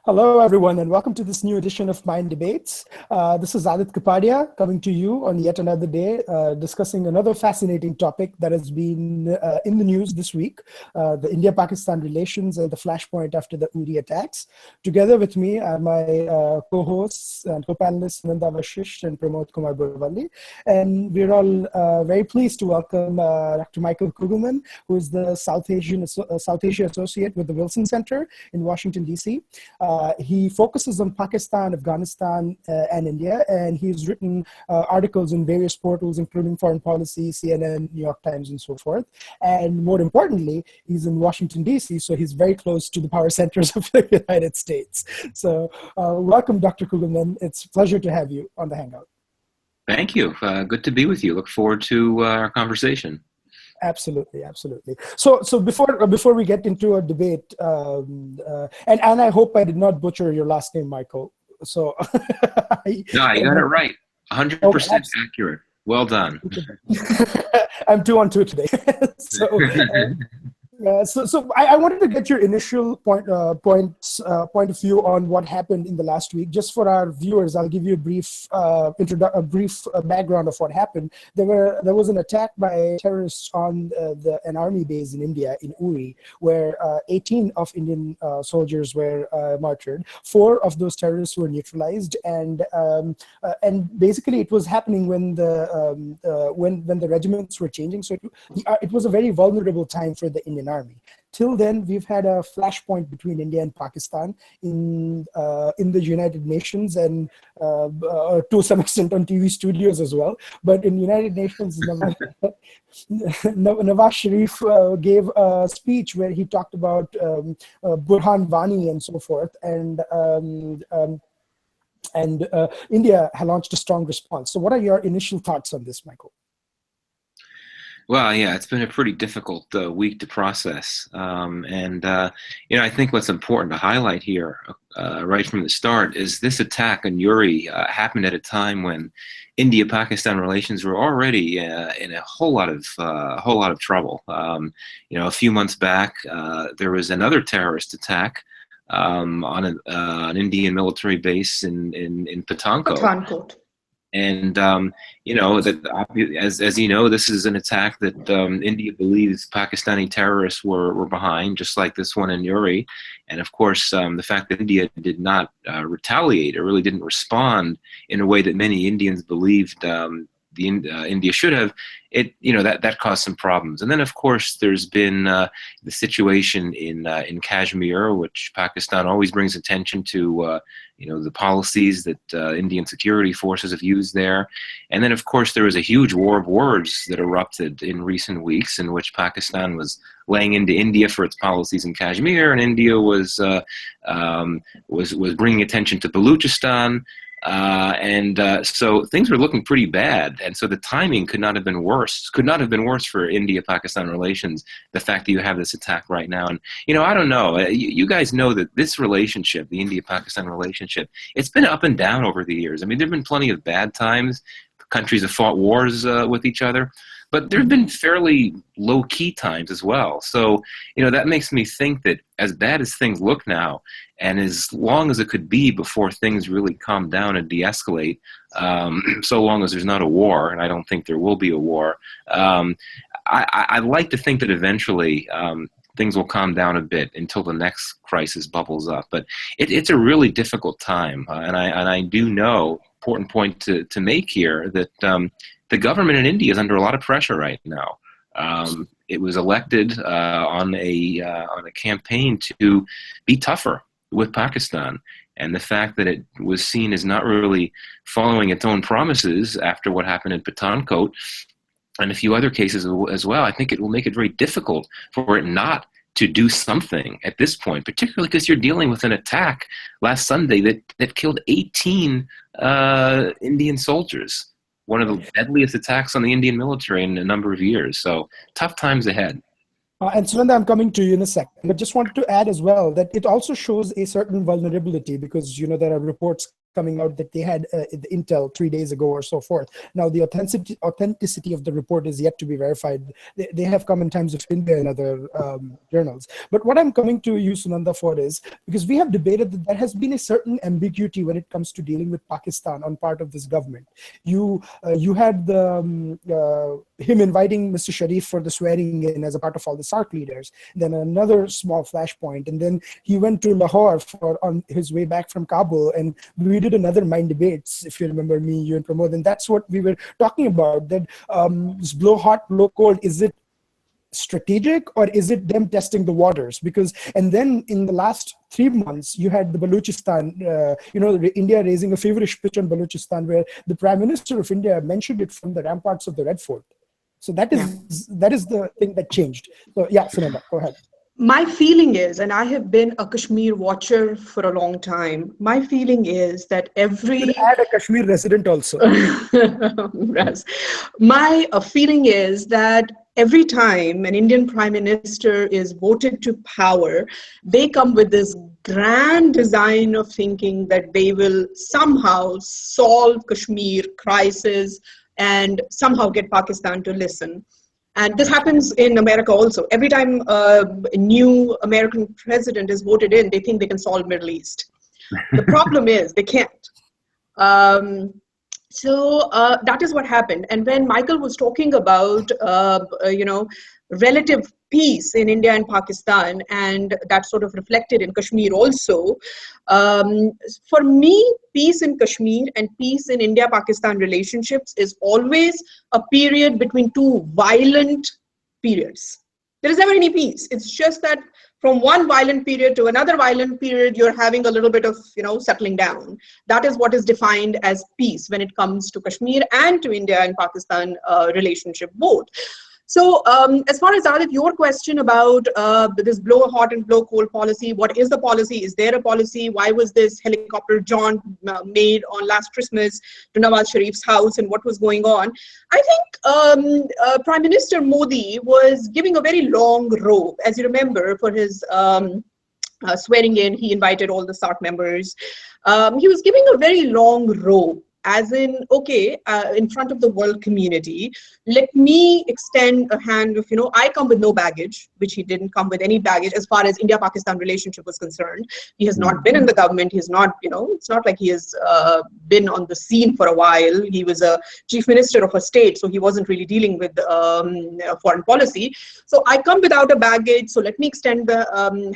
Hello, everyone, and welcome to this new edition of Mind Debates. This is Adit Kapadia coming to you on yet another day, discussing another fascinating topic that has been in the news this week, the India-Pakistan relations and the flashpoint after the Uri attacks. Together with me are my co-hosts and co-panelists, Nanda Vashish and Pramod Kumar Burvalli. And we're all very pleased to welcome Dr. Michael Kugelman, who is the South Asia Associate with the Wilson Center in Washington, D.C. He focuses on Pakistan, Afghanistan, and India, and he's written articles in various portals, including Foreign Policy, CNN, New York Times, and so forth. And more importantly, he's in Washington, D.C., so he's very close to the power centers of the United States. So welcome, Dr. Kugelman. It's a pleasure to have you on the Hangout. Thank you. Good to be with you. Look forward to our conversation. Absolutely, absolutely. So before we get into a debate, and I hope I did not butcher your last name, Michael. So no, you got it right. 100% accurate. Well done. I'm 2 on 2 today. So I wanted to get your initial point of view on what happened in the last week. Just for our viewers, I'll give you a brief background of what happened. There was an attack by terrorists on an army base in India, in Uri, where 18 of Indian soldiers were martyred. 4 of those terrorists were neutralized, and basically it was happening when the regiments were changing. So it was a very vulnerable time for the Indian Army. Till then, we've had a flashpoint between India and Pakistan in the United Nations and to some extent on TV studios as well. But in United Nations, Nawaz Sharif gave a speech where he talked about Burhan Wani and so forth, and India had launched a strong response. So what are your initial thoughts on this, Michael? Well, yeah, it's been a pretty difficult week to process. I think what's important to highlight here right from the start is this attack on Uri happened at a time when India-Pakistan relations were already in a whole lot of trouble. A few months back, there was another terrorist attack on an Indian military base in Pathankot. And, as you know, this is an attack that India believes Pakistani terrorists were behind, just like this one in Uri. And, of course, the fact that India did not retaliate or really didn't respond in a way that many Indians believed India should have, that caused some problems. And then, of course, there's been the situation in Kashmir, which Pakistan always brings attention to, the policies that Indian security forces have used there. And then, of course, there was a huge war of words that erupted in recent weeks in which Pakistan was laying into India for its policies in Kashmir, and India was bringing attention to Baluchistan. So things were looking pretty bad, and so the timing could not have been worse for India-Pakistan relations, the fact that you have this attack right now. And I don't know, you guys know that this relationship, the India-Pakistan relationship, it's been up and down over the years. I mean, there have been plenty of bad times. Countries have fought wars with each other, but there have been fairly low-key times as well. So, that makes me think that as bad as things look now, and as long as it could be before things really calm down and de-escalate, so long as there's not a war, and I don't think there will be a war, I'd like to think that eventually things will calm down a bit until the next crisis bubbles up. But it's a really difficult time, and I do know, important point to make here, that the government in India is under a lot of pressure right now. It was elected on a campaign to be tougher with Pakistan, and the fact that it was seen as not really following its own promises after what happened in Pathankot and a few other cases as well, I think it will make it very difficult for it not to do something at this point, particularly because you're dealing with an attack last Sunday that killed 18 Indian soldiers, one of the deadliest attacks on the Indian military in a number of years. So tough times ahead. And Sunanda, I'm coming to you in a second, but just wanted to add as well that it also shows a certain vulnerability because, there are reports coming out that they had the intel 3 days ago or so forth. Now, the authenticity of the report is yet to be verified. They have come in Times of India and other journals. But what I'm coming to you, Sunanda, for is, because we have debated that there has been a certain ambiguity when it comes to dealing with Pakistan on part of this government. You had him inviting Mr. Sharif for the swearing in as a part of all the SARC leaders, then another small flashpoint, and then he went to Lahore on his way back from Kabul, and we did another Mind Debates, if you remember me, you and Pramod, and that's what we were talking about, that this blow hot, blow cold, is it strategic or is it them testing the waters? Because, and then in the last 3 months, you had the Balochistan, India raising a feverish pitch on Balochistan, where the Prime Minister of India mentioned it from the ramparts of the Red Fort. So that is the thing that changed. So yeah, Sunanda, go ahead. My feeling is, and I have been a Kashmir watcher for a long time, my feeling is that every... You could add a Kashmir resident also. Yes. My feeling is that every time an Indian Prime Minister is voted to power, they come with this grand design of thinking that they will somehow solve Kashmir crisis and somehow get Pakistan to listen. And this happens in America also. Every time a new American president is voted in, they think they can solve Middle East. The problem is they can't. So that is what happened. And when Michael was talking about, relative peace in India and Pakistan, and that sort of reflected in Kashmir also, for me, peace in Kashmir and peace in India-Pakistan relationships is always a period between two violent periods. There is never any peace. It's just that from one violent period to another violent period, you're having a little bit of, settling down. That is what is defined as peace when it comes to Kashmir and to India and Pakistan relationship both. So as far as Adit, your question about this blow hot and blow cold policy, what is the policy? Is there a policy? Why was this helicopter jaunt made on last Christmas to Nawaz Sharif's house, and what was going on? I think Prime Minister Modi was giving a very long rope. As you remember, for his swearing in, he invited all the SARC members. He was giving a very long rope, as in, okay, in front of the world community, let me extend a hand of, I come with no baggage, which he didn't come with any baggage as far as India-Pakistan relationship was concerned. He has not been in the government. He's not, it's not like he has been on the scene for a while. He was a chief minister of a state, so he wasn't really dealing with foreign policy. So I come without a baggage, so let me extend the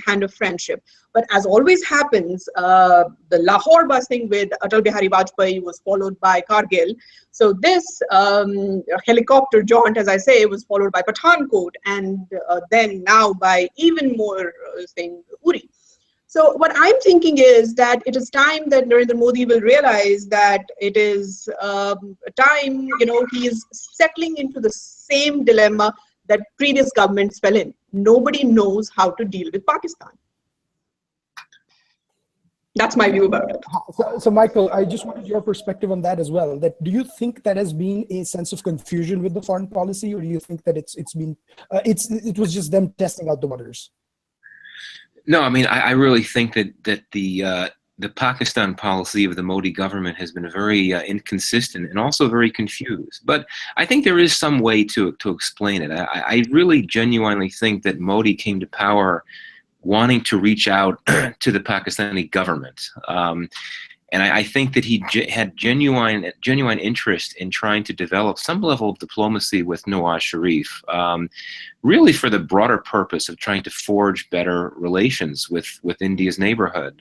hand of friendship. But as always happens, the Lahore busing with Atal Bihari Vajpayee was followed by Kargil. So this helicopter jaunt, as I say, was followed by Pathankot, and then now by even more saying Uri. So what I'm thinking is that it is time that Narendra Modi will realize that it is time, he is settling into the same dilemma that previous governments fell in. Nobody knows how to deal with Pakistan. That's my view about it. So Michael, I just wanted your perspective on that as well. That do you think that has been a sense of confusion with the foreign policy, or do you think that it was just them testing out the waters? No, I mean, I really think that the Pakistan policy of the Modi government has been very inconsistent and also very confused. But I think there is some way to explain it. I really genuinely think that Modi came to power wanting to reach out to the Pakistani government. And I think that he had genuine interest in trying to develop some level of diplomacy with Nawaz Sharif, really for the broader purpose of trying to forge better relations with India's neighborhood.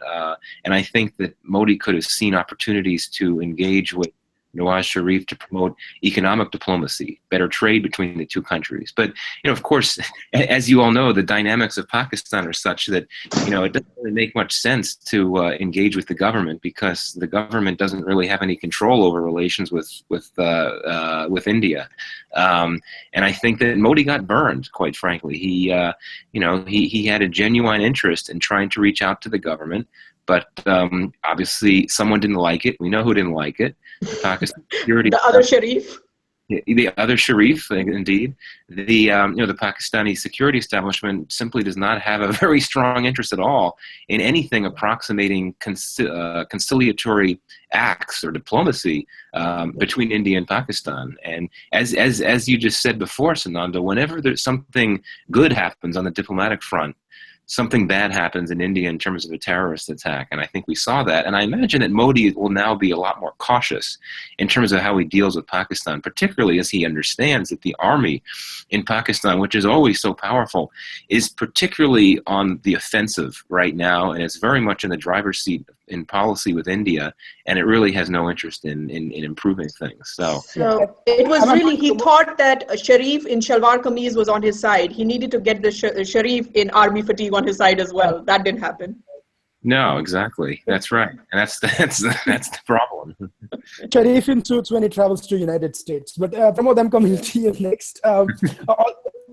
And I think that Modi could have seen opportunities to engage with Nawaz Sharif to promote economic diplomacy, better trade between the two countries. But, of course, as you all know, the dynamics of Pakistan are such that, it doesn't really make much sense to engage with the government, because the government doesn't really have any control over relations with India. And I think that Modi got burned, quite frankly. He had a genuine interest in trying to reach out to the government. But obviously, someone didn't like it. We know who didn't like it. The Pakistan security. The other Sharif. The other Sharif, indeed, the the Pakistani security establishment simply does not have a very strong interest at all in anything approximating conciliatory acts or diplomacy between India and Pakistan. And as you just said before, Sananda, whenever there's something good happens on the diplomatic front, something bad happens in India in terms of a terrorist attack. And I think we saw that. And I imagine that Modi will now be a lot more cautious in terms of how he deals with Pakistan, particularly as he understands that the army in Pakistan, which is always so powerful, is particularly on the offensive right now, and it's very much in the driver's seat in policy with India, and it really has no interest in improving things. So it was really, he thought that Sharif in Shalwar Kameez was on his side. He needed to get the Sharif in army fatigue on his side as well. That didn't happen. No, exactly. That's right, and that's the problem. Sharif in suits when he travels to United States. But Pramod, I'm coming to you next.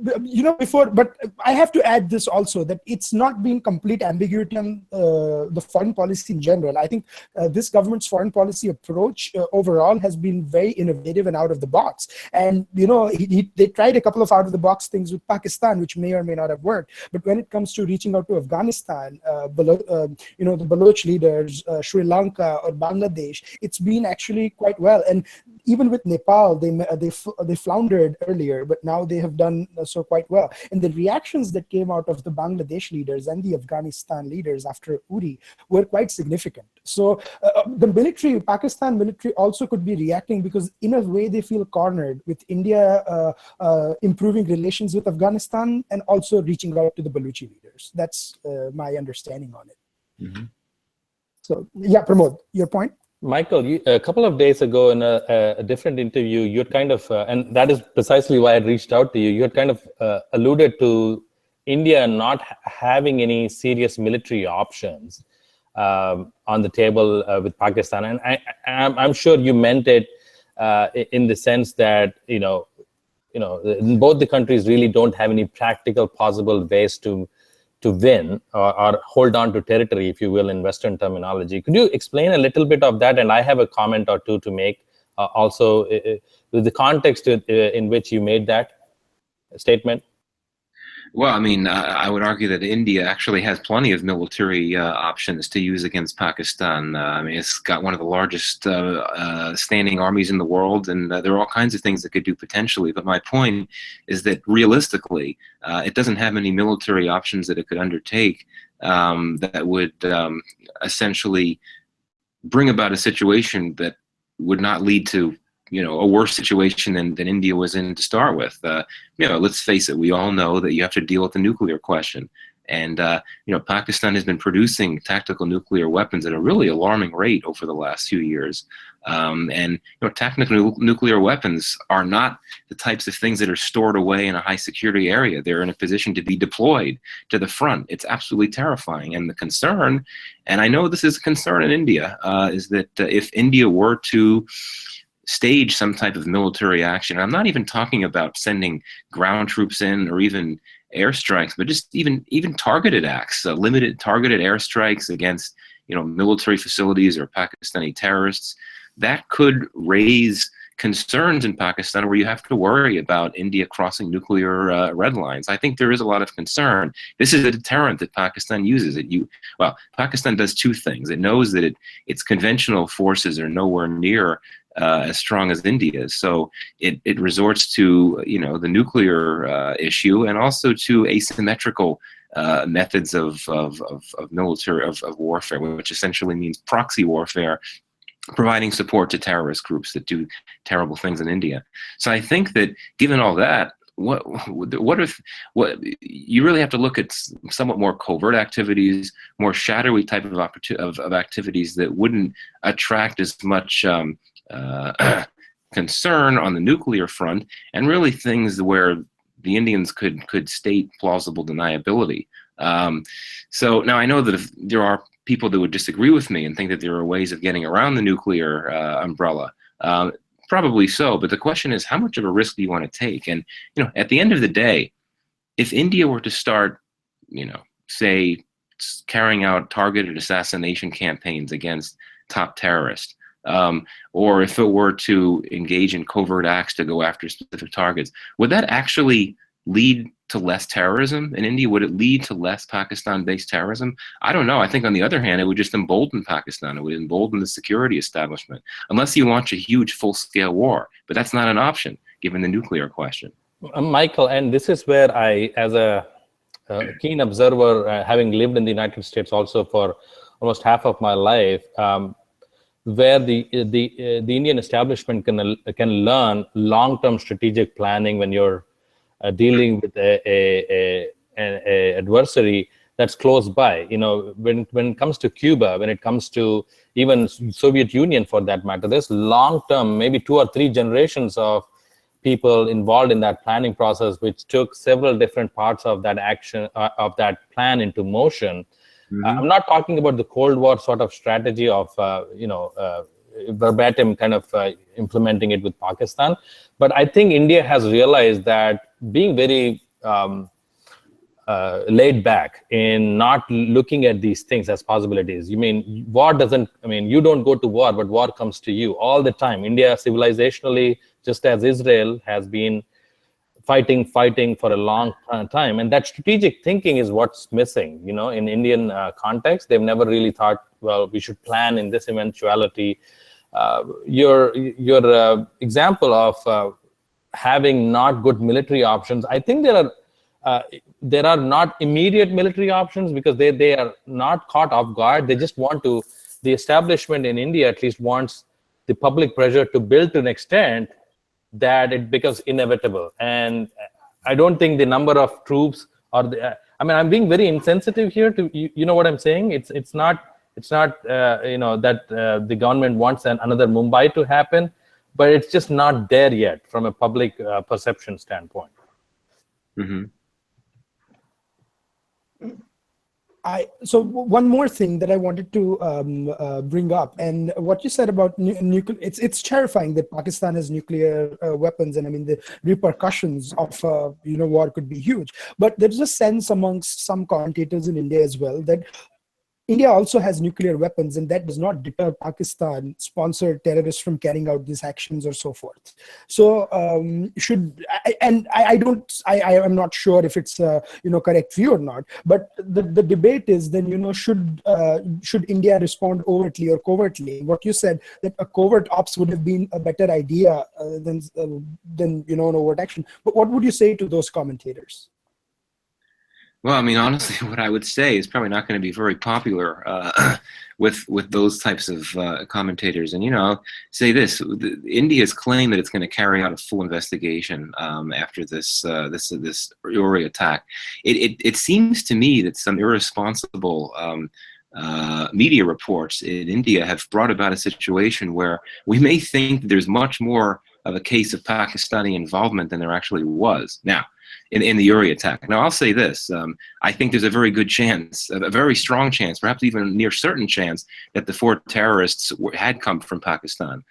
But I have to add this also, that it's not been complete ambiguity on the foreign policy in general. I think this government's foreign policy approach overall has been very innovative and out of the box. And, they tried a couple of out of the box things with Pakistan, which may or may not have worked. But when it comes to reaching out to Afghanistan, the Baloch leaders, Sri Lanka or Bangladesh, it's been actually quite well. And even with Nepal, they floundered earlier, but now they have done so quite well. And the reactions that came out of the Bangladesh leaders and the Afghanistan leaders after Uri were quite significant. So the Pakistan military also could be reacting, because in a way they feel cornered with India improving relations with Afghanistan and also reaching out to the Baluchi leaders. That's my understanding on it. Mm-hmm. So yeah, Pramod, your point? Michael, a couple of days ago in a different interview, you had kind of, and that is precisely why I reached out to you, you had kind of alluded to India not having any serious military options on the table with Pakistan. And I'm sure you meant it in the sense that, both the countries really don't have any practical possible ways to win or hold on to territory, if you will, in Western terminology. Could you explain a little bit of that? And I have a comment or two to make also with the context in which you made that statement. Well, I mean, I would argue that India actually has plenty of military options to use against Pakistan. I mean, it's got one of the largest standing armies in the world, and there are all kinds of things it could do potentially. But my point is that realistically, it doesn't have any military options that it could undertake that would essentially bring about a situation that would not lead to a worse situation than India was in to start with. Let's face it, we all know that you have to deal with the nuclear question. And, Pakistan has been producing tactical nuclear weapons at a really alarming rate over the last few years. Tactical nuclear weapons are not the types of things that are stored away in a high security area. They're in a position to be deployed to the front. It's absolutely terrifying. And the concern, and I know this is a concern in India, is that if India were to stage some type of military action, I'm not even talking about sending ground troops in or even airstrikes, but just even targeted acts, limited targeted airstrikes against military facilities or Pakistani terrorists, that could raise concerns in Pakistan where you have to worry about India crossing nuclear red lines. I think there is a lot of concern. This is a deterrent that Pakistan uses. Pakistan does two things. It knows that its conventional forces are nowhere near as strong as India is. So it resorts to the nuclear issue, and also to asymmetrical methods of military warfare, which essentially means proxy warfare, providing support to terrorist groups that do terrible things in India. So I think that given all that, what you really have to look at somewhat more covert activities, more shadowy type of activities that wouldn't attract as much concern on the nuclear front, and really things where the Indians could state plausible deniability. So now I know that if there are people that would disagree with me and think that there are ways of getting around the nuclear umbrella. Probably so, but the question is, how much of a risk do you want to take? And at the end of the day, if India were to start, say, carrying out targeted assassination campaigns against top terrorists, or if it were to engage in covert acts to go after specific targets, would that actually lead to less terrorism in India? Would it lead to less Pakistan-based terrorism? I don't know. I think on the other hand, it would just embolden Pakistan. It would embolden the security establishment, unless you launch a huge full-scale war. But that's not an option, given the nuclear question. Michael, and this is where I, as a keen observer, having lived in the United States also for almost half of my life, where the Indian establishment can learn long-term strategic planning when you're dealing with a adversary that's close by. You know, when it comes to Cuba, when it comes to even Soviet Union for that matter, there's long-term, maybe 2 or 3 generations of people involved in that planning process, which took several different parts of that action, of that plan into motion. Mm-hmm. I'm not talking about the Cold War sort of strategy of, verbatim kind of implementing it with Pakistan. But I think India has realized that being very laid back in not looking at these things as possibilities. You mean, war doesn't, I mean, you don't go to war, but war comes to you all the time. India civilizationally, just as Israel has been fighting for a long time. And that strategic thinking is what's missing, you know, in Indian context. They've never really thought, well, we should plan in this eventuality. Your example of having not good military options, I think there are not immediate military options because they are not caught off guard. They just want to, the establishment in India at least wants the public pressure to build to an extent that it becomes inevitable. And I don't think the number of troops or the, I mean, I'm being very insensitive here to, you know what I'm saying? It's not you know, that the government wants another Mumbai to happen, but it's just not there yet from a public perception standpoint. Mm-hmm. So one more thing that I wanted to bring up, and what you said about nuclear, it's terrifying that Pakistan has nuclear weapons, and I mean the repercussions of war could be huge. But there's a sense amongst some commentators in India as well that India also has nuclear weapons, and that does not deter Pakistan-sponsored terrorists from carrying out these actions or so forth. So I'm not sure if it's correct view or not. But the debate is then should India respond overtly or covertly? What you said, that a covert ops would have been a better idea than an overt action. But what would you say to those commentators? Well, I mean, honestly, what I would say is probably not going to be very popular with those types of commentators. And I'll say this: India's claim that it's going to carry out a full investigation after this Uri attack. It seems to me that some irresponsible media reports in India have brought about a situation where we may think that there's much more of a case of Pakistani involvement than there actually was. Now, in the Uri attack. Now, I'll say this. I think there's a very good chance, a very strong chance, perhaps even a near certain chance, that the 4 terrorists had come from Pakistan,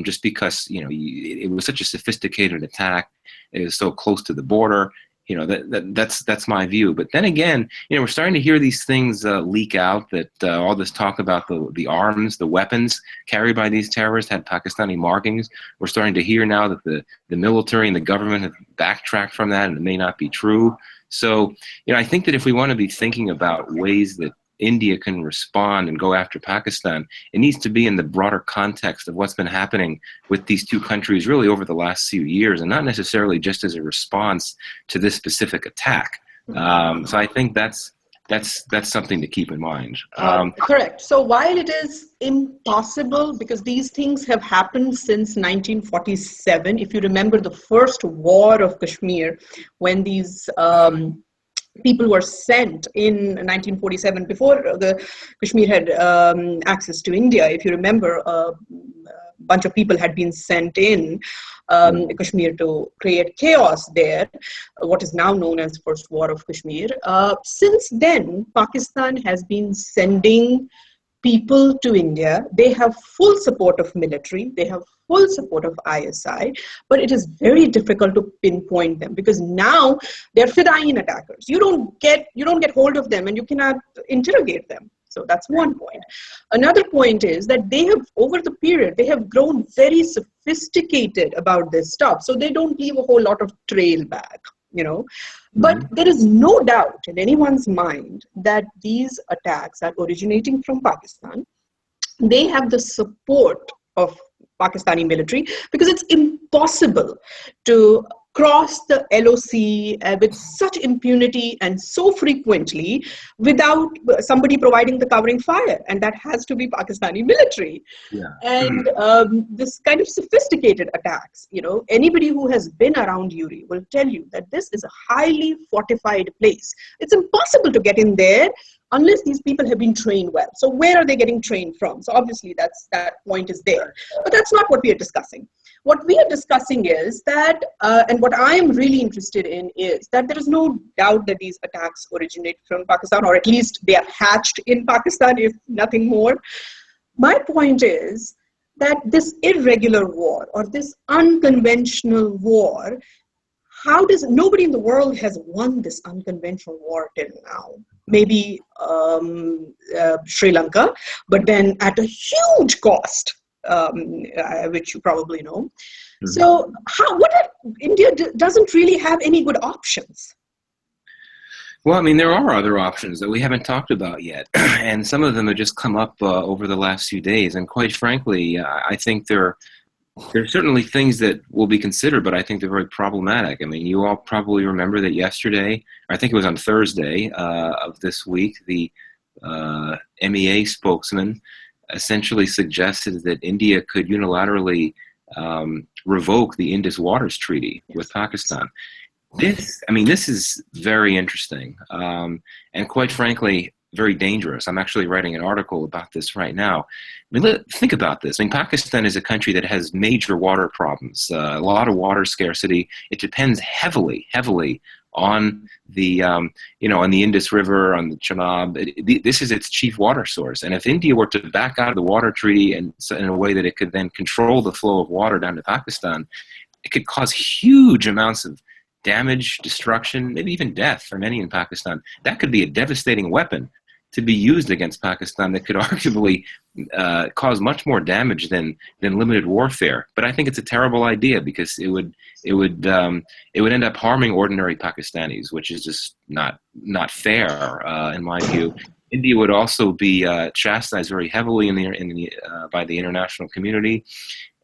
just because, it was such a sophisticated attack. It was so close to the border. That's my view. But then again, we're starting to hear these things leak out, that all this talk about the arms, the weapons carried by these terrorists had Pakistani markings. We're starting to hear now that the military and the government have backtracked from that, and it may not be true. So, I think that if we want to be thinking about ways that India can respond and go after Pakistan, it needs to be in the broader context of what's been happening with these 2 countries really over the last few years, and not necessarily just as a response to this specific attack. So I think that's something to keep in mind. Correct. So while it is impossible, because these things have happened since 1947, if you remember the first war of Kashmir, when these people were sent in 1947, before the Kashmir had access to India. If you remember, a bunch of people had been sent in Kashmir to create chaos there, what is now known as First War of Kashmir. Since then, Pakistan has been sending people to India. They have full support of military, they have full support of ISI, but it is very difficult to pinpoint them because now they're Fedayeen attackers. You don't get hold of them and you cannot interrogate them. So that's one point. Another point is that they have, over the period, they have grown very sophisticated about this stuff. So they don't leave a whole lot of trail back, you know. But there is no doubt in anyone's mind that these attacks are originating from Pakistan. They have the support of Pakistani military, because it's impossible to cross the LOC with such impunity and so frequently without somebody providing the covering fire, and that has to be Pakistani military. Yeah. And this kind of sophisticated attacks, you know, anybody who has been around Uri will tell you that this is a highly fortified place. It's impossible to get in there unless these people have been trained well. So where are they getting trained from? So obviously that point is there, but that's not what we are discussing. What we are discussing is that, and what I am really interested in is that there is no doubt that these attacks originate from Pakistan, or at least they are hatched in Pakistan, if nothing more. My point is that this irregular war, or this unconventional war, nobody in the world has won this unconventional war till now. Maybe Sri Lanka, but then at a huge cost, which you probably know. So India doesn't really have any good options. Well, I mean, there are other options that we haven't talked about yet, and some of them have just come up over the last few days. And quite frankly, I think there are certainly things that will be considered, but I think they're very problematic. I mean, you all probably remember that yesterday, or I think it was on Thursday of this week, the MEA spokesman essentially suggested that India could unilaterally revoke the Indus Waters Treaty with Pakistan. This is very interesting, and quite frankly, very dangerous. I'm actually writing an article about this right now. I mean, think about this. I mean, Pakistan is a country that has major water problems, a lot of water scarcity. It depends heavily on the, on the Indus River, on the Chenab. This is its chief water source. And if India were to back out of the water treaty and in a way that it could then control the flow of water down to Pakistan, it could cause huge amounts of damage, destruction, maybe even death for many in Pakistan. That could be a devastating weapon to be used against Pakistan that could arguably cause much more damage than limited warfare. But I think it's a terrible idea, because it would end up harming ordinary Pakistanis, which is just not fair in my view. India would also be chastised very heavily by the international community.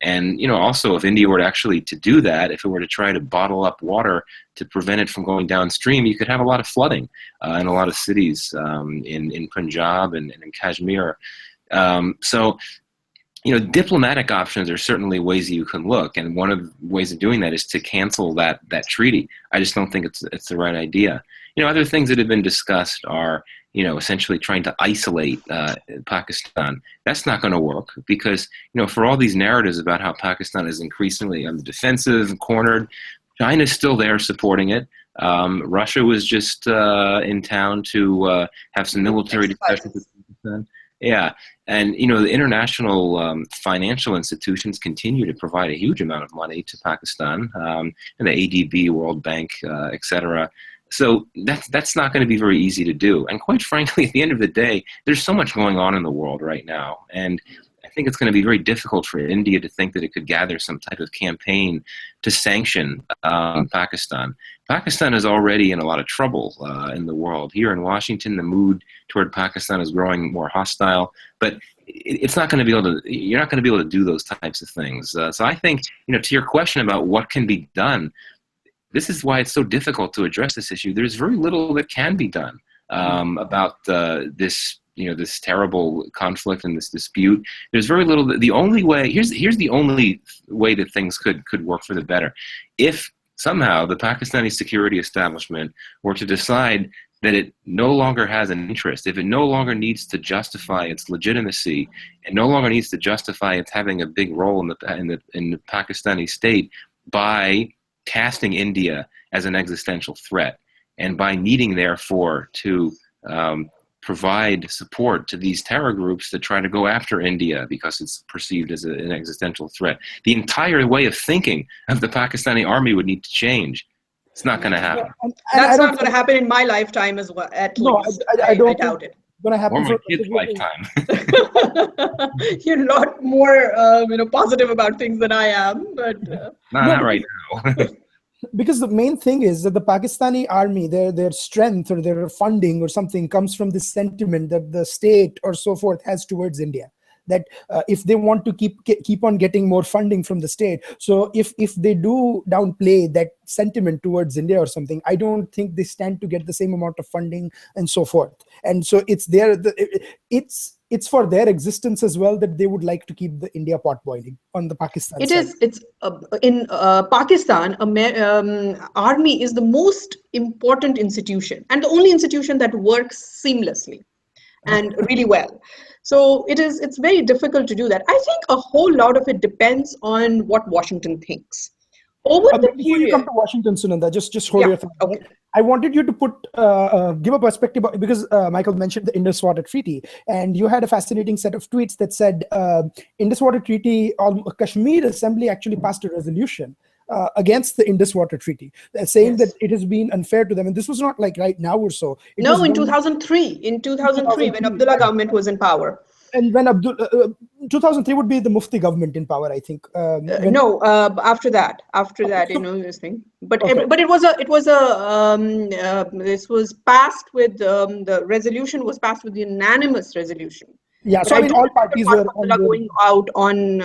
And, also if India were actually to do that, if it were to try to bottle up water to prevent it from going downstream, you could have a lot of flooding in a lot of cities in Punjab and in Kashmir. So, diplomatic options are certainly ways you can look. And one of the ways of doing that is to cancel that treaty. I just don't think it's the right idea. Other things that have been discussed are, essentially trying to isolate Pakistan. That's not going to work, because, for all these narratives about how Pakistan is increasingly on the defensive and cornered, China's still there supporting it. Russia was just in town to have some military discussions with Pakistan. Yeah, and the international financial institutions continue to provide a huge amount of money to Pakistan, and the ADB, World Bank, etc. So that's not going to be very easy to do. And quite frankly, at the end of the day, there's so much going on in the world right now. And I think it's going to be very difficult for India to think that it could gather some type of campaign to sanction Pakistan. Pakistan is already in a lot of trouble in the world. Here in Washington, the mood toward Pakistan is growing more hostile. But it's not going to be able to. You're not going to be able to do those types of things. So I think, to your question about what can be done, this is why it's so difficult to address this issue. There's very little that can be done about this, this terrible conflict and this dispute. There's very little. The only way here's the only way that things could work for the better. If somehow the Pakistani security establishment were to decide that it no longer has an interest, if it no longer needs to justify its legitimacy, and no longer needs to justify its having a big role in the Pakistani state by casting India as an existential threat, and by needing, therefore, to provide support to these terror groups that try to go after India because it's perceived as an existential threat. The entire way of thinking of the Pakistani army would need to change. It's not going to happen. That's not going to happen in my lifetime as well, at least. I doubt it. going to happen or my for kid's lifetime. You're a lot more, positive about things than I am, but No, not right now. because the main thing is that the Pakistani army, their strength or their funding or something comes from this sentiment that the state or so forth has towards India. That if they want to keep on getting more funding from the state, so if they do downplay that sentiment towards India or something, I don't think they stand to get the same amount of funding and so forth. And so it's it's for their existence as well that they would like to keep the India pot boiling on the Pakistan side. It's in Pakistan, army is the most important institution and the only institution that works seamlessly and really well. So it's very difficult to do that. I think a whole lot of it depends on what Washington thinks. Over the Before you come to Washington, Sunanda, just hold your thought. Okay. I wanted you to give a perspective because Michael mentioned the Indus Waters Treaty, and you had a fascinating set of tweets that said Indus Waters Treaty, Kashmir Assembly actually passed a resolution against the Indus Waters Treaty, saying that it has been unfair to them. And this was not like right now or so. No, in 2003. In 2003, when Abdullah government was in power. And when 2003 would be the Mufti government in power, I think. After that, this thing. But it was this was passed with the resolution was passed with the unanimous resolution. Yeah, but so I mean, all parties were going out on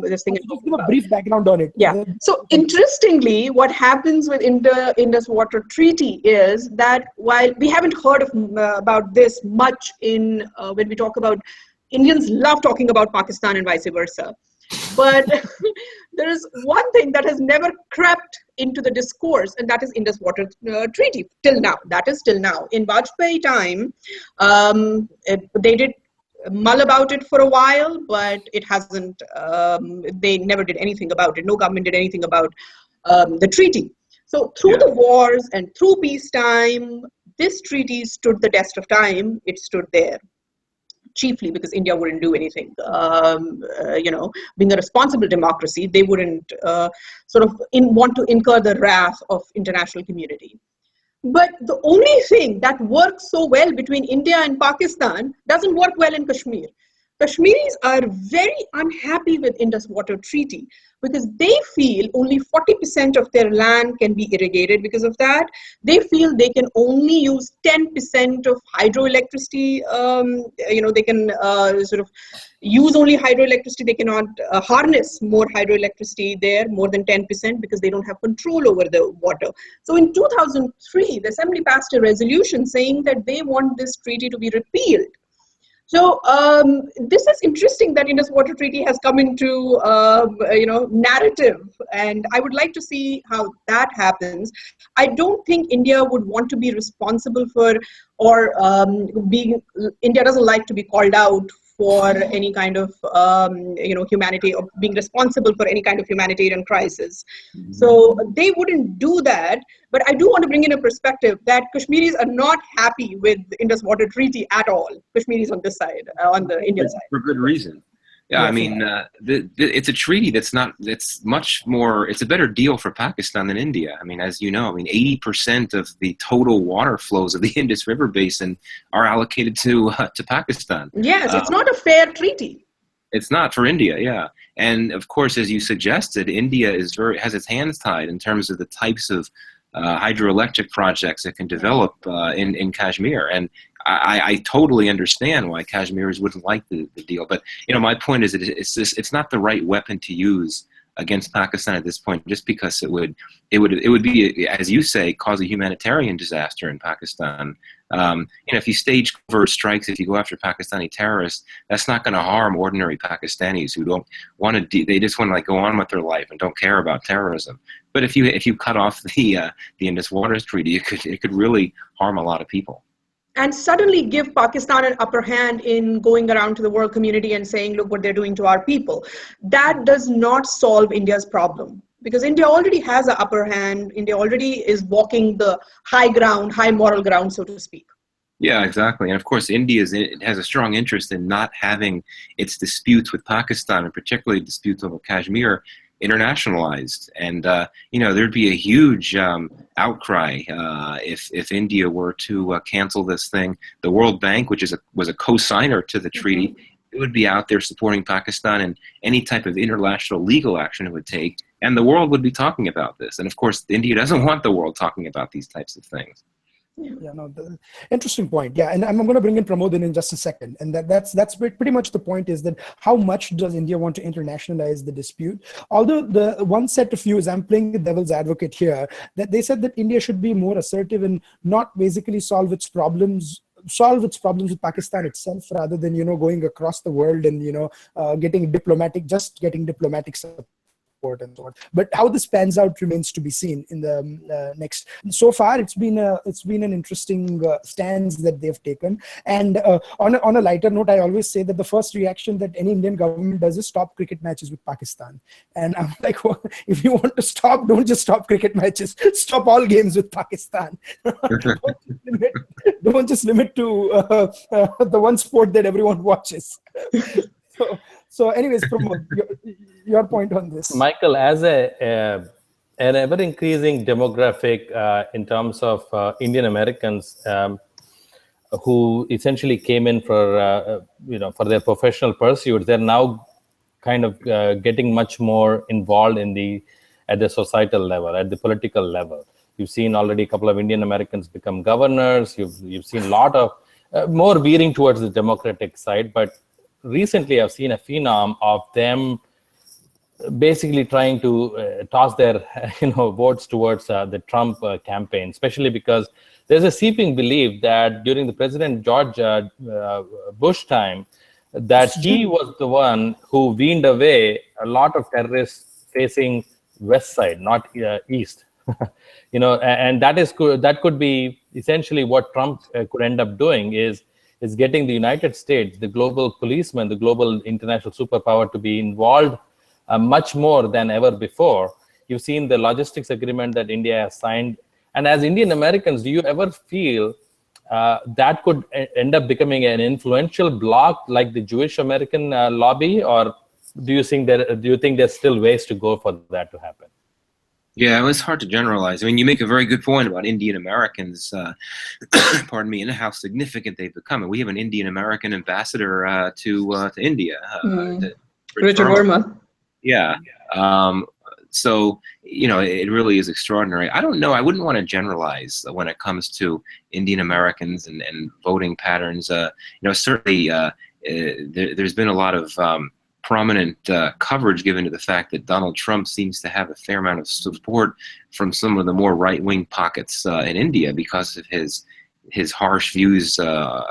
this thing. Just give a brief background on it. Yeah. So interestingly, what happens with Indus Waters Treaty is that while we haven't heard about this much in when we talk about, Indians love talking about Pakistan and vice versa. But there is one thing that has never crept into the discourse, and that is Indus Waters Treaty till now. That is till now. In Vajpayee time, they did mull about it for a while, but it hasn't, they never did anything about it. No government did anything about the treaty. So through the wars and through peacetime, this treaty stood the test of time. It stood there. Chiefly because India wouldn't do anything. Being a responsible democracy, they wouldn't want to incur the wrath of international community. But the only thing that works so well between India and Pakistan doesn't work well in Kashmir. Kashmiris are very unhappy with Indus Waters Treaty because they feel only 40% of their land can be irrigated because of that. They feel they can only use 10% of hydroelectricity. They can use only hydroelectricity. They cannot harness more hydroelectricity there, more than 10%, because they don't have control over the water. So in 2003, the Assembly passed a resolution saying that they want this treaty to be repealed. So this is interesting that Indus Waters Treaty has come into narrative, and I would like to see how that happens. I don't think India would want to be responsible for, or India doesn't like to be called out for any kind of humanity, or being responsible for any kind of humanitarian crisis. Mm-hmm. So they wouldn't do that. But I do want to bring in a perspective that Kashmiris are not happy with the Indus Waters Treaty at all. Kashmiris on this side, on the Indian side. For good reason. Yeah, I mean, it's a treaty it's much more, it's a better deal for Pakistan than India. I mean, as you know, 80% of the total water flows of the Indus River Basin are allocated to Pakistan. Yes, it's not a fair treaty. It's not for India, yeah. And of course, as you suggested, India has its hands tied in terms of the types of hydroelectric projects that can develop in Kashmir. And I totally understand why Kashmiris wouldn't like the deal. But, my point is that it's not the right weapon to use against Pakistan at this point, just because it would be, as you say, cause a humanitarian disaster in Pakistan. If you stage covert strikes, if you go after Pakistani terrorists, that's not going to harm ordinary Pakistanis who don't want to. They just want to go on with their life and don't care about terrorism. But if you cut off the Indus Waters Treaty, it could really harm a lot of people. And suddenly give Pakistan an upper hand in going around to the world community and saying, look what they're doing to our people. That does not solve India's problem, because India already has an upper hand. India already is walking the high ground, high moral ground, so to speak. Yeah, exactly. And of course, India has a strong interest in not having its disputes with Pakistan, and particularly disputes over Kashmir, internationalized, and there'd be a huge outcry if India were to cancel this thing. The World Bank, which was a co-signer to the treaty, it would be out there supporting Pakistan in any type of international legal action it would take, and the world would be talking about this. And of course, India doesn't want the world talking about these types of things. Yeah, no, interesting point. Yeah, and I'm going to bring in Pramod in just a second. And that's pretty much the point, is that how much does India want to internationalize the dispute? Although the one set of views, I'm playing the devil's advocate here, that they said that India should be more assertive and not basically solve its problems with Pakistan itself, rather than going across the world and getting diplomatic support and so on. But how this pans out remains to be seen in the next. So far, it's been an interesting stance that they've taken. And on a lighter note, I always say that the first reaction that any Indian government does is stop cricket matches with Pakistan. And I'm like, well, if you want to stop, don't just stop cricket matches. Stop all games with Pakistan. Don't just limit to the one sport that everyone watches. So anyways, Pramod, your point on this. Michael, as an ever-increasing demographic in terms of Indian Americans who essentially came in for their professional pursuits, they're now kind of getting much more involved at the societal level, at the political level. You've seen already a couple of Indian Americans become governors. You've seen a lot of more veering towards the democratic side, but recently I've seen a phenom of them basically trying to toss their votes towards the Trump campaign, especially because there's a seeping belief that during the President George Bush time, that he was the one who weaned away a lot of terrorists facing west side, not east. And that could be essentially what Trump could end up doing, is getting the United States, the global policeman, the global international superpower, to be involved much more than ever before. You've seen the logistics agreement that India has signed. And as Indian Americans, do you ever feel that could end up becoming an influential bloc like the Jewish American lobby? Or do you think there's still ways to go for that to happen? Yeah, it's hard to generalize. I mean, you make a very good point about Indian Americans, pardon me, and how significant they've become. And we have an Indian American ambassador to India, Richard Verma. Yeah. So, it really is extraordinary. I don't know. I wouldn't want to generalize when it comes to Indian Americans and voting patterns. Certainly there's been a lot of prominent coverage given to the fact that Donald Trump seems to have a fair amount of support from some of the more right-wing pockets in India because of his harsh views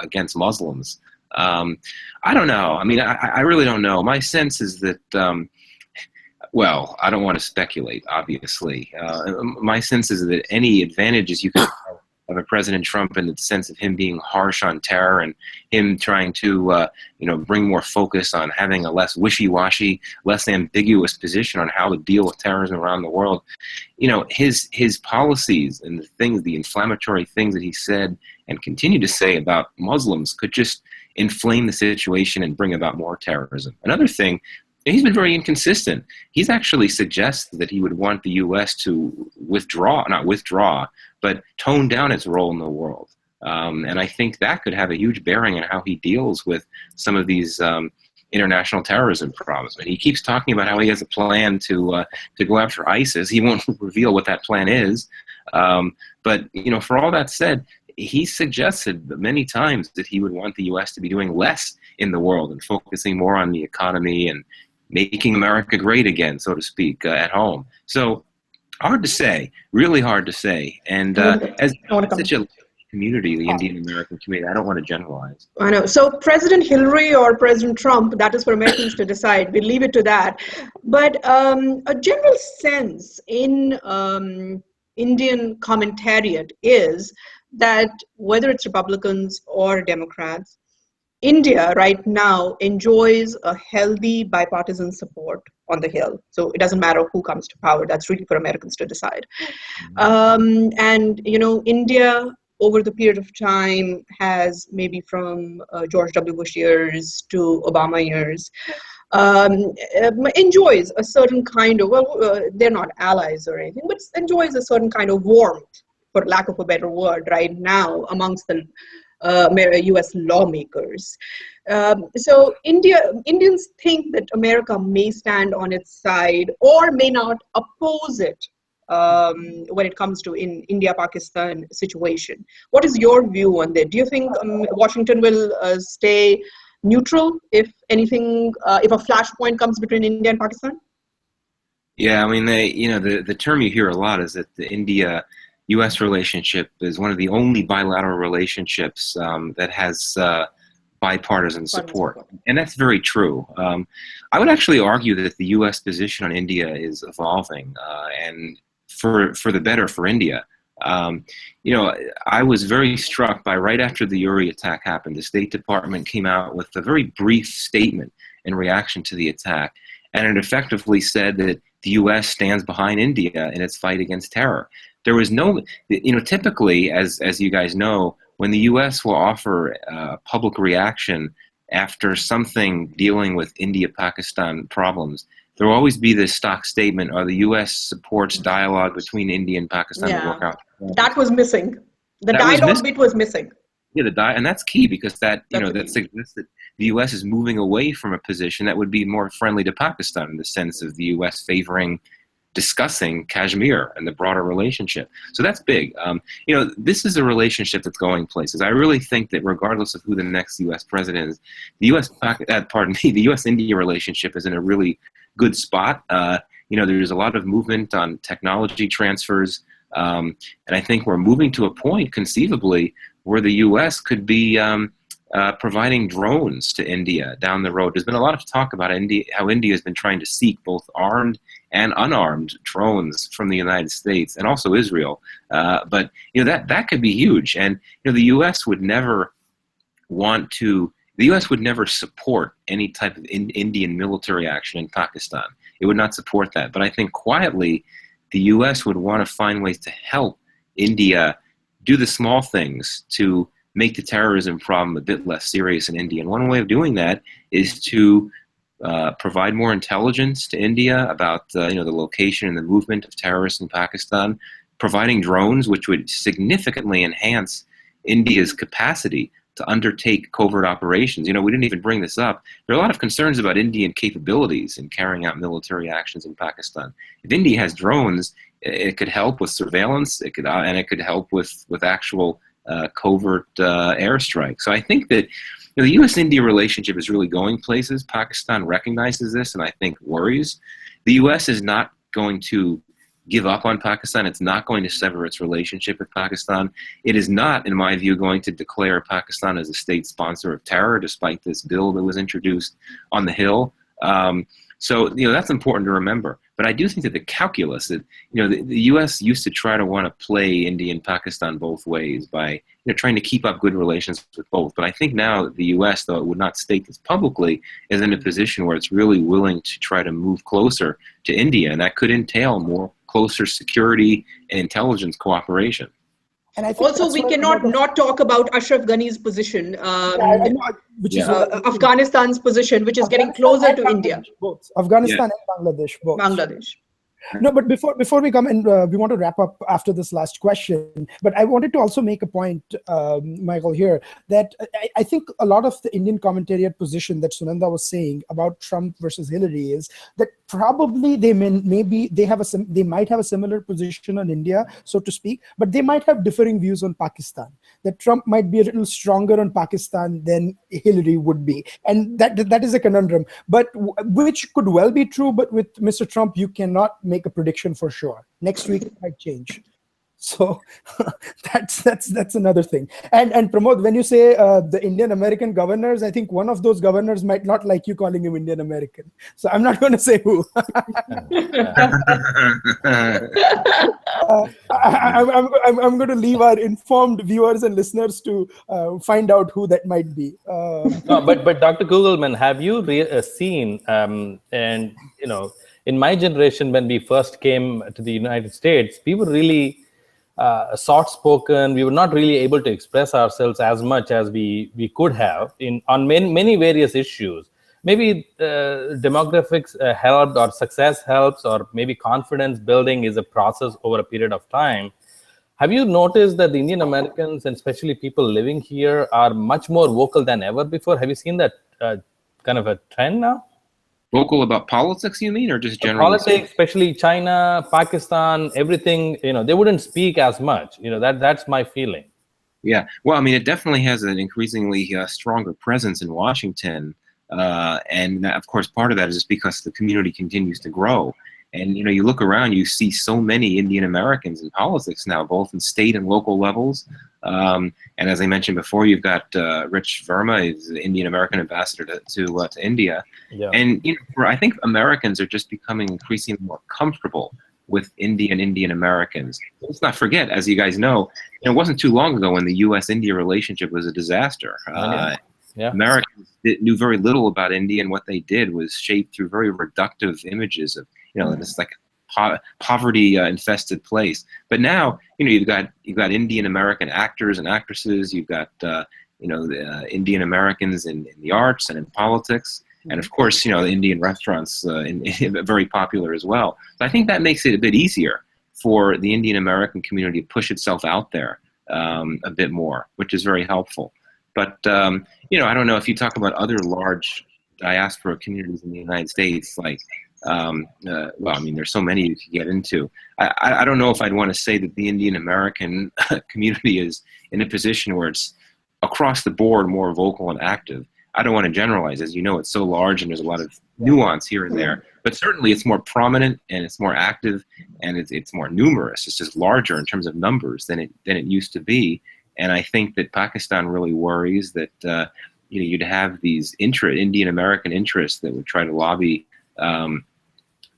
against Muslims. I don't know. I mean, I really don't know. My sense is that, I don't want to speculate, obviously. My sense is that any advantages you can have of a President Trump in the sense of him being harsh on terror and him trying to, bring more focus on having a less wishy-washy, less ambiguous position on how to deal with terrorism around the world. His policies and the inflammatory things that he said and continue to say about Muslims could just inflame the situation and bring about more terrorism. Another thing, he's been very inconsistent. He's actually suggested that he would want the U.S. to not withdraw, but tone down its role in the world. And I think that could have a huge bearing on how he deals with some of these international terrorism problems. And he keeps talking about how he has a plan to go after ISIS. He won't reveal what that plan is. But for all that said, he suggested many times that he would want the U.S. to be doing less in the world and focusing more on the economy and making America great again, so to speak, at home. So hard to say, really hard to say. And as such a community, the Indian American community, I don't want to generalize. I know. So President Hillary or President Trump, that is for Americans to decide. We'll leave it to that. But a general sense in Indian commentariat is that whether it's Republicans or Democrats, India right now enjoys a healthy bipartisan support on the Hill. So it doesn't matter who comes to power. That's really for Americans to decide. And, India over the period of time has maybe from George W. Bush years to Obama years, enjoys a certain kind of, they're not allies or anything, but enjoys a certain kind of warmth, for lack of a better word, right now amongst the US lawmakers. So Indians think that America may stand on its side or may not oppose it when it comes to India-Pakistan situation. What is your view on that? Do you think Washington will stay neutral if anything, if a flashpoint comes between India and Pakistan? Yeah, I mean, the term you hear a lot is that the India-U.S. relationship is one of the only bilateral relationships that has bipartisan support, and that's very true. I would actually argue that the U.S. position on India is evolving, and for the better for India. I was very struck by right after the Uri attack happened, the State Department came out with a very brief statement in reaction to the attack, and it effectively said that the U.S. stands behind India in its fight against terror. There was no, typically, as you guys know, when the U.S. will offer a public reaction after something dealing with India-Pakistan problems, there will always be this stock statement, or the U.S. supports dialogue between India and Pakistan to work out. That was missing. The dialogue bit was missing. Yeah, and that's key, because that suggests that the U.S. is moving away from a position that would be more friendly to Pakistan, in the sense of the U.S. favoring discussing Kashmir and the broader relationship. So that's big. This is a relationship that's going places. I really think that regardless of who the next U.S. president is, the the U.S.-India relationship is in a really good spot. There's a lot of movement on technology transfers, and I think we're moving to a point, conceivably, where the U.S. could be providing drones to India down the road. There's been a lot of talk about how India has been trying to seek both armed and unarmed drones from the United States, and also Israel. But that could be huge, and the U.S. would never support any type of Indian military action in Pakistan. It would not support that. But I think quietly, the U.S. would want to find ways to help India do the small things to make the terrorism problem a bit less serious in India. And one way of doing that is to provide more intelligence to India about the location and the movement of terrorists in Pakistan, providing drones, which would significantly enhance India's capacity to undertake covert operations. We didn't even bring this up. There are a lot of concerns about Indian capabilities in carrying out military actions in Pakistan. If India has drones, it could help with surveillance. It could help with actual covert airstrike. So I think that the U.S.-India relationship is really going places. Pakistan recognizes this, and I think worries. The U.S. is not going to give up on Pakistan. It's not going to sever its relationship with Pakistan. It is not, in my view, going to declare Pakistan as a state sponsor of terror, despite this bill that was introduced on the Hill. So that's important to remember. But I do think that the calculus that the U.S. used to try to want to play India and Pakistan both ways by trying to keep up good relations with both. But I think now the U.S., though it would not state this publicly, is in a position where it's really willing to try to move closer to India, and that could entail more closer security and intelligence cooperation. And I think also, we cannot not talk about Ashraf Ghani's position, which is Afghanistan's position, which is getting closer to India. Both Afghanistan and Bangladesh, both. No, but before we come in, we want to wrap up after this last question. But I wanted to also make a point, Michael, here, that I think a lot of the Indian commentariat position that Sunanda was saying about Trump versus Hillary is that probably they might have a similar position on India, so to speak, but they might have differing views on Pakistan. That Trump might be a little stronger on Pakistan than Hillary would be, and that is a conundrum. But which could well be true. But with Mr. Trump, you cannot make a prediction for sure. Next week it might change. So that's another thing. And Pramod, when you say the Indian American governors, I think one of those governors might not like you calling him Indian American. So I'm not going to say who. I'm going to leave our informed viewers and listeners to find out who that might be. No, but Dr. Kugelman, have you seen in my generation, when we first came to the United States, we were really soft-spoken. We were not really able to express ourselves as much as we could have on many various issues. maybe demographics helped, or success helps, or maybe confidence building is a process over a period of time. Have you noticed that the Indian Americans, and especially people living here, are much more vocal than ever before? Have you seen that kind of a trend now? Vocal about politics, you mean, or just generally? Politics, especially China, Pakistan, everything, they wouldn't speak as much. That's my feeling. Yeah, well, I mean, it definitely has an increasingly stronger presence in Washington. And of course, part of that is just because the community continues to grow. And, you look around, you see so many Indian Americans in politics now, both in state and local levels. And as I mentioned before, you've got Rich Verma, is the Indian American ambassador to India. Yeah. And I think Americans are just becoming increasingly more comfortable with Indian Americans. Let's not forget, as you guys know, it wasn't too long ago when the U.S.-India relationship was a disaster. Yeah. Americans knew very little about India, and what they did was shaped through very reductive images of, this like poverty-infested place. But now, you've got Indian American actors and actresses. You've got the Indian Americans in the arts and in politics, and of course, the Indian restaurants very popular as well. So I think that makes it a bit easier for the Indian American community to push itself out there a bit more, which is very helpful. But I don't know if you talk about other large diaspora communities in the United States, like there's so many you could get into. I don't know if I'd want to say that the Indian American community is in a position where it's across the board more vocal and active. I don't want to generalize. As you know, it's so large and there's a lot of nuance here and there. But certainly it's more prominent and it's more active and it's more numerous. It's just larger in terms of numbers than it used to be. And I think that Pakistan really worries that you'd have these Indian American interests that would try to lobby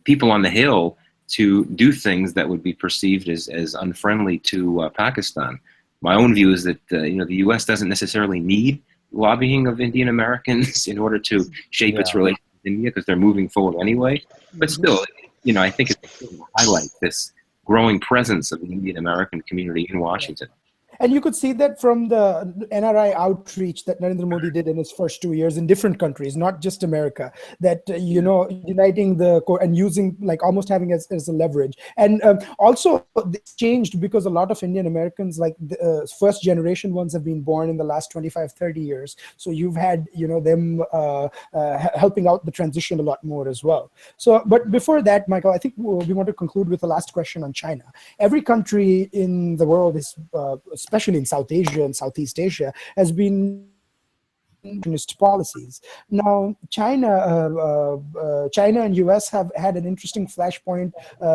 people on the Hill to do things that would be perceived as unfriendly to Pakistan. My own view is that the U.S. doesn't necessarily need lobbying of Indian Americans in order to shape its relations with India, because they're moving forward anyway. But still, I think it's important to highlight this growing presence of the Indian American community in Washington. And you could see that from the NRI outreach that Narendra Modi did in his first 2 years in different countries, not just America, that, uniting and using, like, almost having as a leverage. And also it's changed because a lot of Indian Americans, like the first generation ones, have been born in the last 25, 30 years. So you've had, them helping out the transition a lot more as well. So, but before that, Michael, I think we want to conclude with the last question on China. Every country in the world is, especially in South Asia and Southeast Asia, has been policies. Now, China and US have had an interesting flashpoint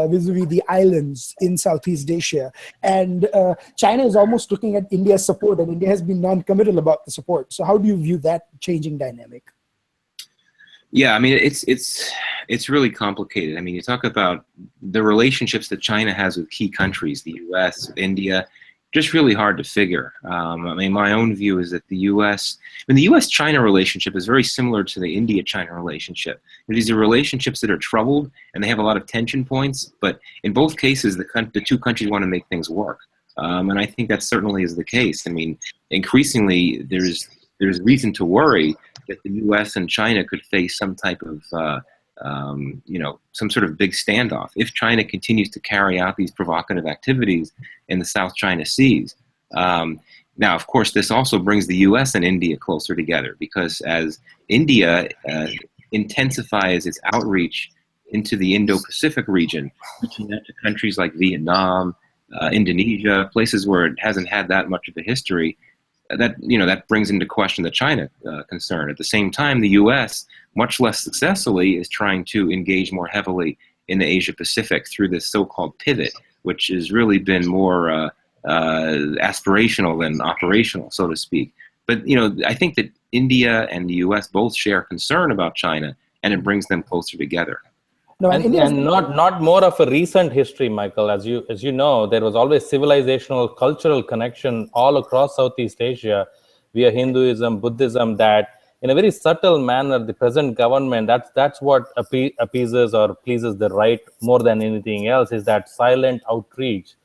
vis-a-vis the islands in Southeast Asia, and China is almost looking at India's support, and India has been non-committal about the support. So, how do you view that changing dynamic? Yeah, I mean, it's really complicated. I mean, you talk about the relationships that China has with key countries, the US, India. Just really hard to figure. I mean, my own view is that the U.S.-China relationship is very similar to the India-China relationship. These are relationships that are troubled and they have a lot of tension points, but in both cases, the two countries want to make things work. And I think that certainly is the case. I mean, increasingly, there's reason to worry that the U.S. and China could face some type of some sort of big standoff if China continues to carry out these provocative activities in the South China Seas. Now, of course, this also brings the U.S. and India closer together, because as India intensifies its outreach into the Indo-Pacific region, reaching out to countries like Vietnam, Indonesia, places where it hasn't had that much of a history, that brings into question the China concern. At the same time, the U.S., much less successfully, is trying to engage more heavily in the Asia Pacific through this so-called pivot, which has really been more aspirational than operational, so to speak. But I think that India and the U.S. both share concern about China, and it brings them closer together. No, and not more of a recent history, Michael. As you know, there was always civilizational, cultural connection all across Southeast Asia via Hinduism, Buddhism, that in a very subtle manner, the present government, that's what appeases or pleases the right more than anything else, is that silent outreach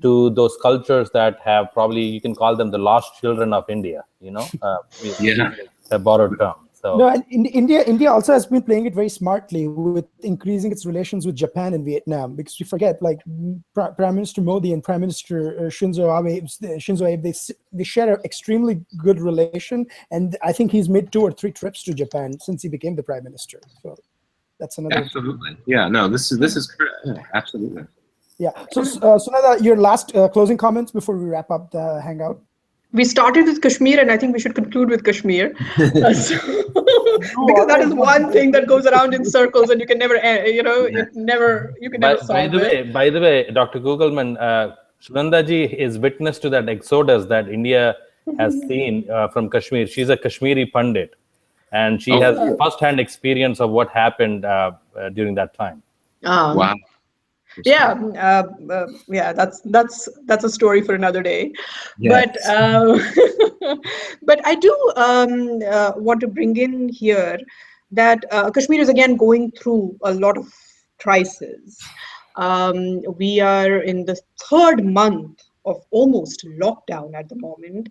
to those cultures that have probably, you can call them the lost children of India, a borrowed term. So no, and India also has been playing it very smartly with increasing its relations with Japan and Vietnam, because you forget, like Prime Minister Modi and Prime Minister Shinzo Abe, they share an extremely good relation, and I think he's made 2 or 3 trips to Japan since he became the Prime Minister. So that's another. Absolutely, yeah. No, this is absolutely. Yeah. So Sunanda, your last closing comments before we wrap up the hangout. We started with Kashmir, and I think we should conclude with Kashmir, because that is one thing that goes around in circles, and you can never, you can never solve it. By the way, Dr. Kugelman, Sunandaji is witness to that exodus that India has seen from Kashmir. She's a Kashmiri Pandit, and she has first-hand experience of what happened during that time. Wow. Yeah, that's a story for another day. Yes. But I do want to bring in here that Kashmir is again going through a lot of crises. We are in the 3rd month of almost lockdown at the moment.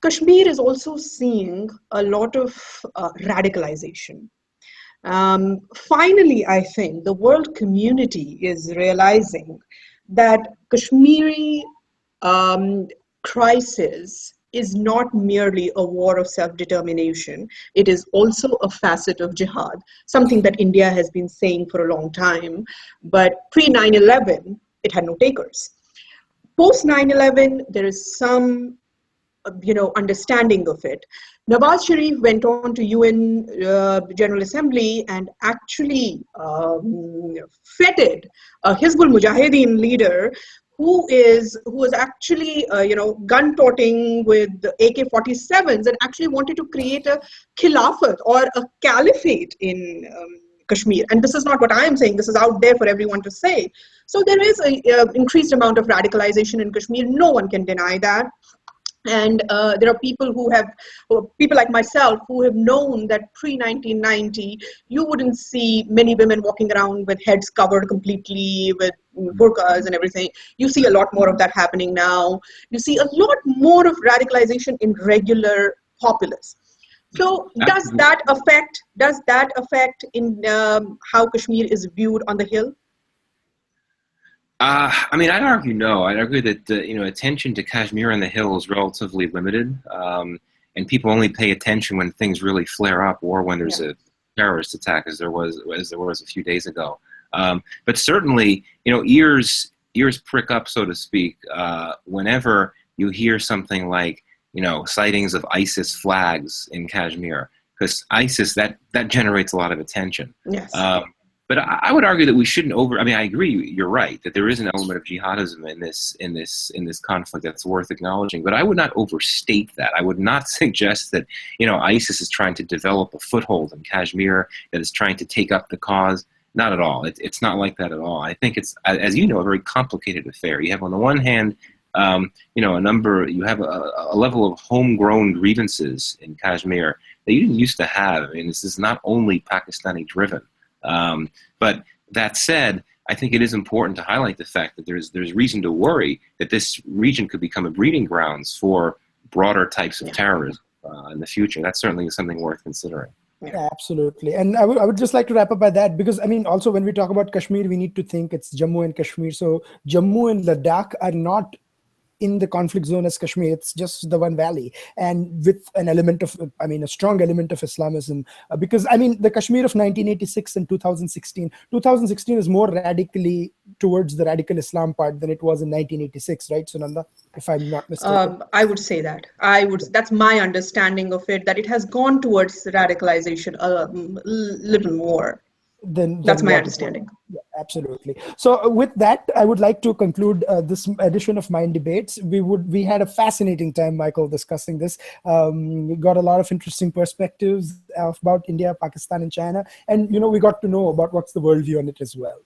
Kashmir is also seeing a lot of radicalization. Finally, I think the world community is realizing that Kashmiri crisis is not merely a war of self-determination. It is also a facet of jihad, something that India has been saying for a long time. But pre-9/11, it had no takers. Post 9/11, there is some understanding of it. Nawaz Sharif went on to UN General Assembly and actually feted a Hizbul Mujahideen leader who was actually gun-toting with AK-47s and actually wanted to create a khilafat or a caliphate in Kashmir. And this is not what I am saying. This is out there for everyone to say. So there is an increased amount of radicalization in Kashmir. No one can deny that. And there are people people like myself who have known that pre-1990, you wouldn't see many women walking around with heads covered completely with burqas and everything. You see a lot more of that happening now. You see a lot more of radicalization in regular populace. So does that affect in how Kashmir is viewed on the Hill? I mean, I'd argue no. I'd argue that attention to Kashmir and the Hill is relatively limited, and people only pay attention when things really flare up, or when there's a terrorist attack, as there was a few days ago. But certainly, ears prick up, so to speak, whenever you hear something like sightings of ISIS flags in Kashmir, because ISIS that generates a lot of attention. Yes. But I would argue that we shouldn't I mean, I agree. You're right that there is an element of jihadism in this conflict that's worth acknowledging. But I would not overstate that. I would not suggest that ISIS is trying to develop a foothold in Kashmir, that is trying to take up the cause. Not at all. It's not like that at all. I think it's, as you know, a very complicated affair. You have on the one hand, you have a level of homegrown grievances in Kashmir that you didn't used to have. I mean, this is not only Pakistani driven. But that said, I think it is important to highlight the fact that there's reason to worry that this region could become a breeding grounds for broader types of terrorism in the future. That certainly is something worth considering. Yeah, absolutely. And I would just like to wrap up by that, because I mean, also when we talk about Kashmir, we need to think it's Jammu and Kashmir. So Jammu and Ladakh are not in the conflict zone as Kashmir. It's just the one valley, and with an element of, a strong element of Islamism, because the Kashmir of 1986 and 2016 is more radically towards the radical Islam part than it was in 1986, right, Sunanda? If I'm not mistaken. I would say that. That's my understanding of it, that it has gone towards radicalization a little more. That's my understanding. Yeah, absolutely. So with that, I would like to conclude this edition of Mind Debates. We had a fascinating time, Michael, discussing this. We got a lot of interesting perspectives about India, Pakistan, and China, and we got to know about what's the worldview on it as well.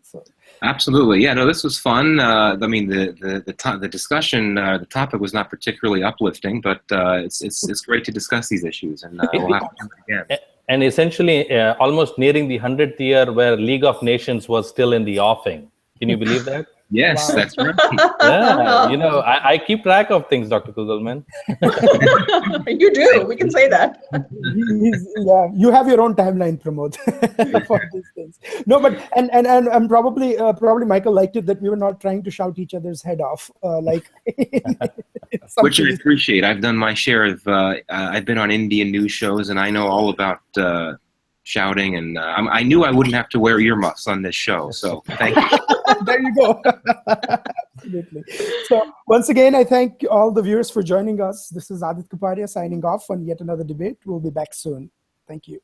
So. Absolutely, yeah. No, this was fun. The discussion, the topic was not particularly uplifting, but it's great to discuss these issues, and we'll have to do it again. And essentially, almost nearing the 100th year where League of Nations was still in the offing. Can you believe that? Yes, Wow. that's right. Yeah, you know, I keep track of things, Dr. Kugelman. You do. We can say that. Yeah, you have your own timeline, Pramod, for these things. No, but and probably Michael liked it that we were not trying to shout each other's head off, like. Which I appreciate. I've done my share of. I've been on Indian news shows, and I know all about shouting. And I knew I wouldn't have to wear earmuffs on this show. So thank you. There you go. Absolutely. So once again, I thank all the viewers for joining us. This is Adit Kapadia signing off on yet another debate. We'll be back soon. Thank you.